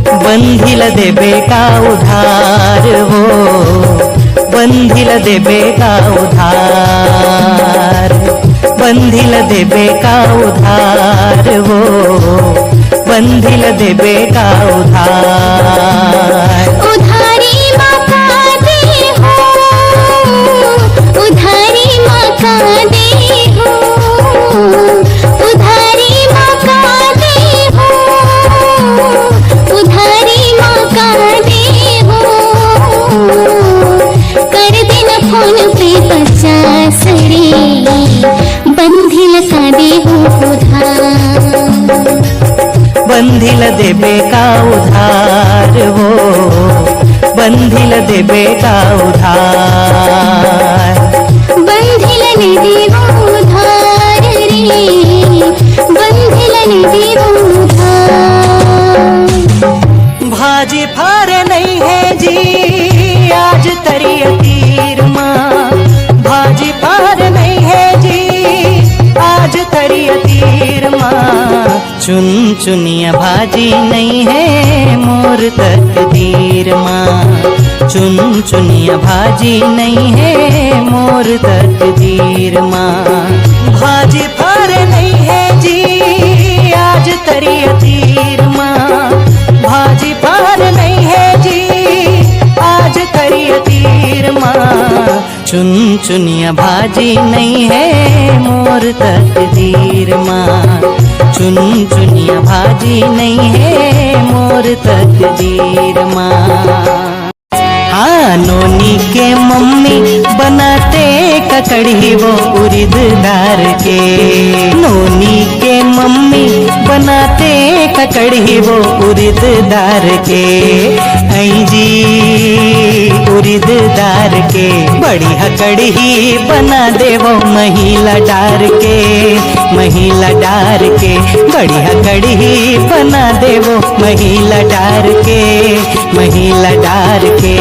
बंधिल देबे का उधार वो, बंधिल देबे का उधार, बंधिल देबे का उधार वो, बंधिल देबे का उधार। उधारी माँ का दे हो, उधारी माँ का दे हो, उधारी माँ का दे हो, उधारी माँ का दे हो। कर देना फोन पे 50 रे, बंधिल का दे हो उधार। बंधिल देबे का उधार वो, बंधिल देबे का उधार। बंधिल ने देवो उधार रे, बंधिल ने देवो उधार। भाजी फारे नहीं है जी आज तरिय तीर माँ, भाजी फार नहीं है जी आज तरिय तीर माँ। चुन चुनिया भाजी नहीं है मोर तकदीर माँ, चुन चुनिया भाजी नहीं है मोर तकदीर माँ। भाजी फार नहीं है जी आज तरिय तीर माँ, भाजी पार नहीं है जी आज तरिय तीर माँ। चुन चुनिया भाजी नहीं है मोर तकदीर माँ, चुन चुनिया भाजी नहीं है मोर तकदीर माँ। हाँ नोनी के मम्मी बनाते ककड़ी वो उड़द दार के, नोनी के मम्मी बनाते ककड़ी वो उड़द दार के। आई जी उड़द दार के बड़ी हकड़ी बना दे वो महिला डार के, महिला डार के बड़ी हकड़ी बना दे वो महिला डार के, महिला डार के।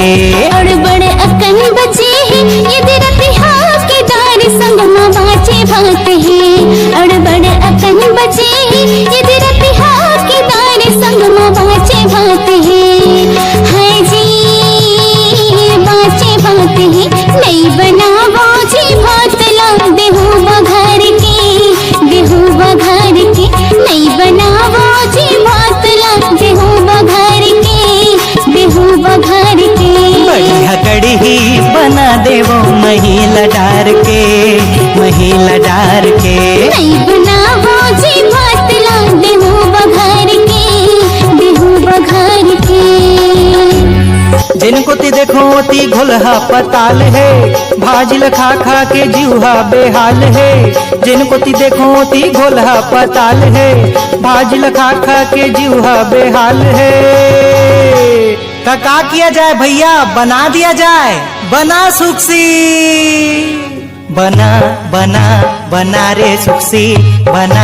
और बड़े अकन बचे हैं यदि रतिहा के दार संग माँ बाचे भात हैं, और बड़े अकन बचे हैं यदि रतिहा के दार संग माँ बाचे भात हैं। हाय जी बाचे भात हैं नहीं बनावो जी भात ला देहु बघार के, देहु बघार के नहीं बनावो जी भात ला देहु बघार के, देहु बघार के। बढ़िया कड़ी बना देवो महिला डार के, महिला डार के नहीं बनावो जी भात ला देहु बघार के, देहु बघार के। जिनको ती देखो ती घोलहा पताल है, भाजिल खा खा के जीवा बेहाल है। जिनको ती देखो ती घोलहा पताल है, भाजिल खा खा के जीवा बेहाल है। का किया जाए भैया बना दिया जाए, बना सुखसी, बना बना बना रे सुखसी, बना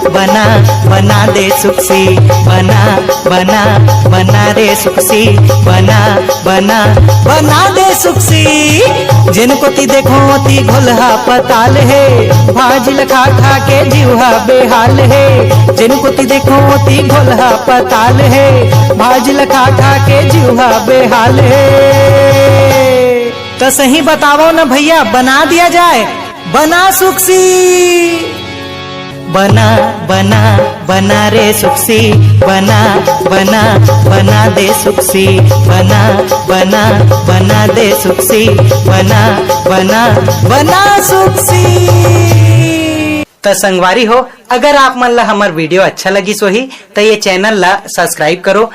बना बना दे सुखसी, बना बना बना रे सुखसी, बना बना बना दे सुखसी। जिनको ती देखो ती घोलहा पताल है, भाजिल खा खा के जीवा बेहाल है। जिनको ती देखो ती घोलहा पताल है, भाजिल खा खा के जीवा बेहाल है। तो सही बताओ ना भैया बना दिया जाए, बना सुखसी, बना बना बना रे सुखसी, बना बना बना दे सुखसी, बना बना बना दे सुखसी, बना बना बना सुखसी। तो संगवारी हो अगर आप मन ला हमार वीडियो अच्छा लगी सोही तो ये चैनल ला सब्सक्राइब करो।